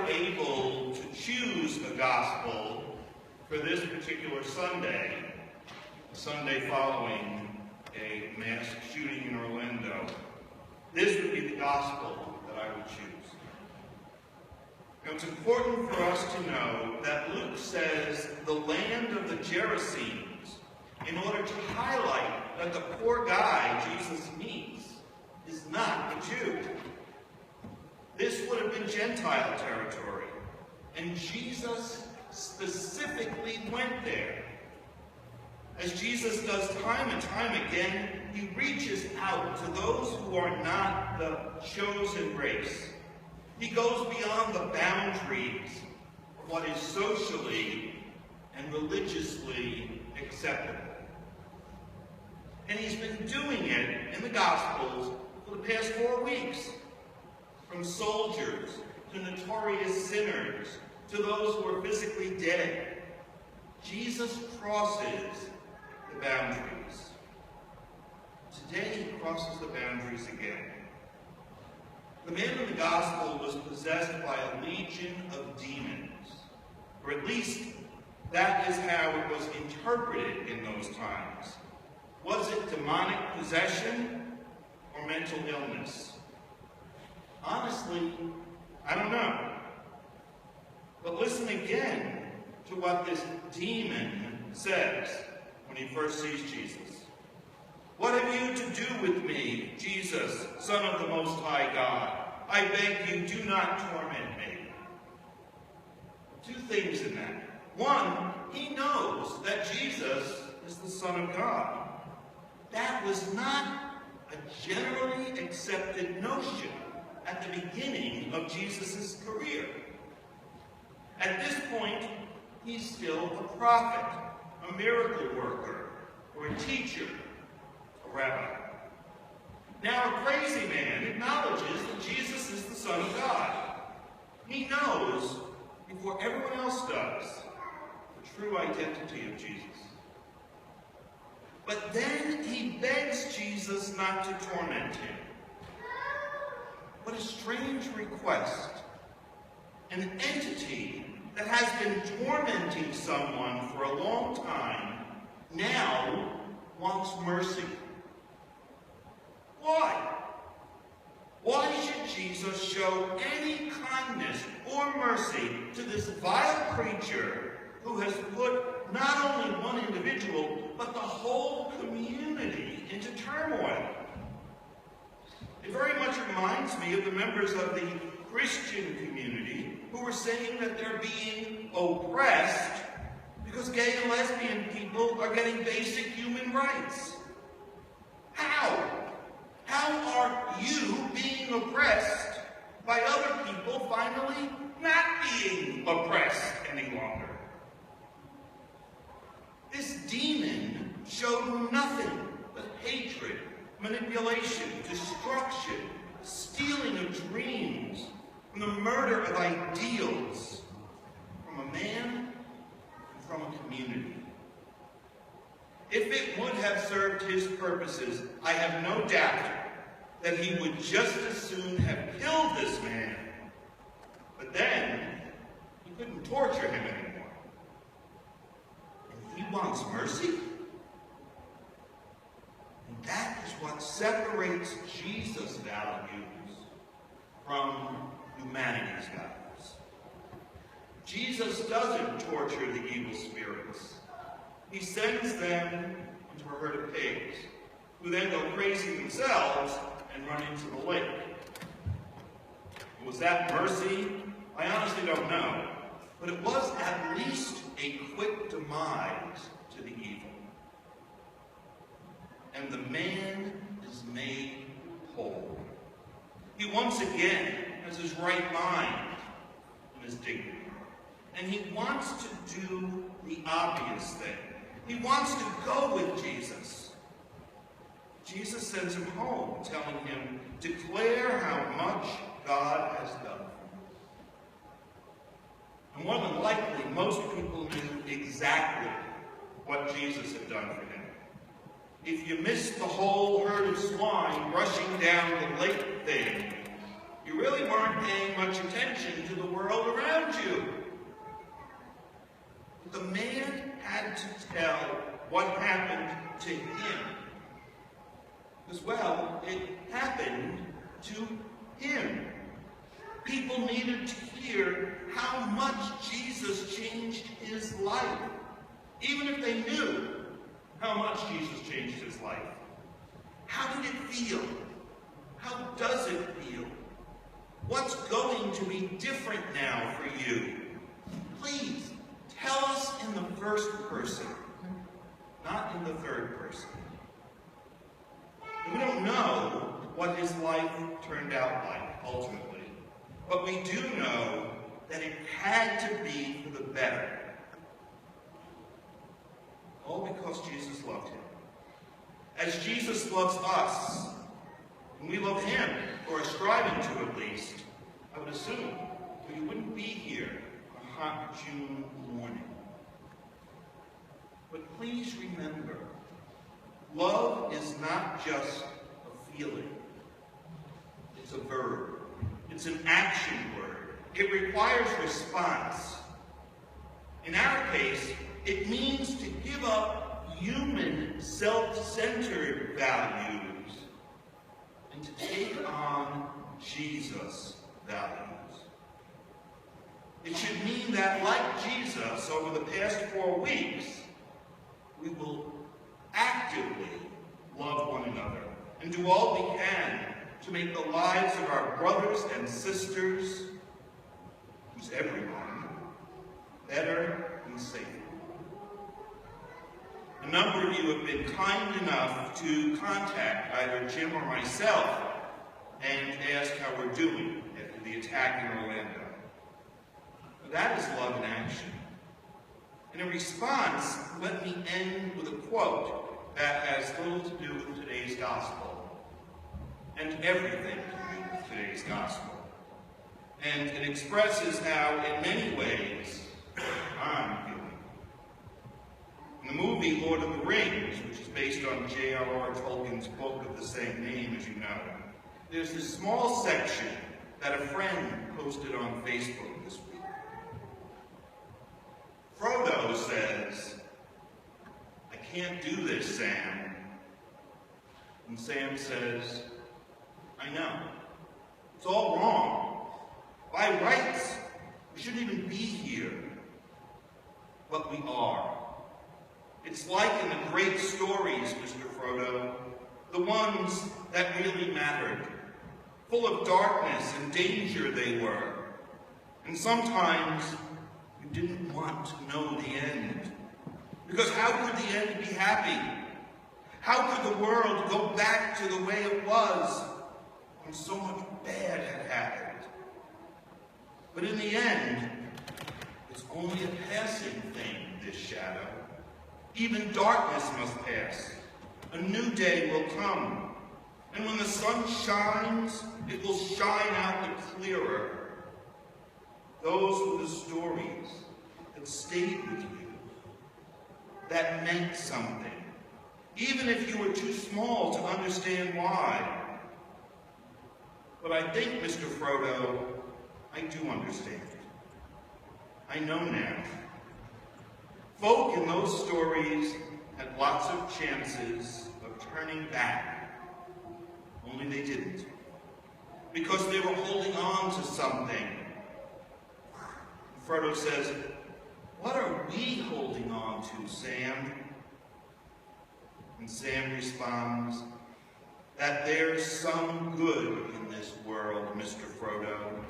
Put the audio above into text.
able to choose a gospel for this particular Sunday, the Sunday following a mass shooting in Orlando, this would be the gospel that I would choose. Now, it's important for us to know that Luke says the land of the Gerasenes in order to highlight that the poor guy Jesus meets is not a Jew. This would have been Gentile territory, and Jesus specifically went there. As Jesus does time and time again, he reaches out to those who are not the chosen race. He goes beyond the boundaries of what is socially and religiously acceptable. And he's been doing it in the Gospels for the past 4 weeks. From soldiers to notorious sinners to those who are physically dead. Jesus crosses the boundaries. Today he crosses the boundaries again. The man in the Gospel was possessed by a legion of demons, or at least that is how it was interpreted in those times. Was it demonic possession or mental illness? Honestly, I don't know. But listen again to what this demon says when he first sees Jesus. "What have you to do with me, Jesus, Son of the Most High God? I beg you, do not torment me." Two things in that. One, he knows that Jesus is the Son of God. That was not a generally accepted notion at the beginning of Jesus' career. At this point, he's still a prophet, a miracle worker, or a teacher, a rabbi. Now, a crazy man acknowledges that Jesus is the Son of God. He knows, before everyone else does, the true identity of Jesus. But then he begs Jesus not to torment him. What a strange request. An entity that has been tormenting someone for a long time now wants mercy. Why? Why should Jesus show any kindness or mercy to this vile creature who has put not only one individual, but the whole community into turmoil? It very much reminds me of the members of the Christian community who were saying that they're being oppressed because gay and lesbian people are getting basic human rights. How? How are you being oppressed by other people finally not being oppressed any longer? This demon showed nothing but hatred, manipulation, destruction, stealing of dreams, from the murder of ideals, from a man and from a community. If it would have served his purposes, I have no doubt that he would just as soon have killed this man. But then, he couldn't torture him anymore. And he wants mercy? And that is what separates Jesus' values from humanity's values. Jesus doesn't torture the evil spirits. He sends them into a herd of pigs, who then go crazy themselves and run into the lake. Was that mercy? I honestly don't know. But it was at least a quick demise to the evil. And the man is made whole. He once again has his right mind and his dignity. And he wants to do the obvious thing. He wants to go with Jesus. Jesus sends him home, telling him, declare how much God has done. And more than likely, most people knew exactly what Jesus had done for him. If you missed the whole herd of swine rushing down the lake thing, you you really weren't paying much attention to the world around you. But the man had to tell what happened to him. As well, it happened to him. People needed to hear how much Jesus changed his life, even if they knew how much Jesus changed his life. How did it feel? How does it feel? What's going to be different now for you? Please, tell us in the first person, not in the third person. We don't know what his life turned out like, ultimately, but we do know that it had to be for the better. All because Jesus loved him. As Jesus loves us, and we love him, or are striving to at least, I would assume we wouldn't be here on a hot June morning. But please remember, love is not just a feeling. It's a verb. It's an action word. It requires response. In our case, it means to give up human, self-centered values and to take on Jesus' values. It should mean that, like Jesus, over the past 4 weeks, we will actively love one another and do all we can to make the lives of our brothers and sisters, who's everyone, better and safer. A number of you have been kind enough to contact either Jim or myself and ask how we're doing after the attack in Orlando. That is love in action. And in response, let me end with a quote that has little to do with today's gospel, and everything to do with today's gospel. And it expresses how, in many ways, I'm feeling. In the movie Lord of the Rings, which is based on J.R.R. Tolkien's book of the same name, as you know, there's this small section that a friend posted on Facebook this week. Frodo says, "I can't do this, Sam." And Sam says, "I know. It's all wrong. By rights, we shouldn't even be here. But we are. It's like in the great stories, Mr. Frodo, the ones that really mattered. Full of darkness and danger they were. And sometimes you didn't want to know the end. Because how could the end be happy? How could the world go back to the way it was when so much bad had happened? But in the end, it's only a passing thing, this shadow. Even darkness must pass. A new day will come. And when the sun shines, it will shine out the clearer. Those were the stories that stayed with you, that meant something, even if you were too small to understand why. But I think, Mr. Frodo, I do understand. I know now. Folk in those stories had lots of chances of turning back, only they didn't, because they were holding on to something. Frodo says, "What are we holding on to, Sam?" And Sam responds, "That there's some good in this world, Mr. Frodo,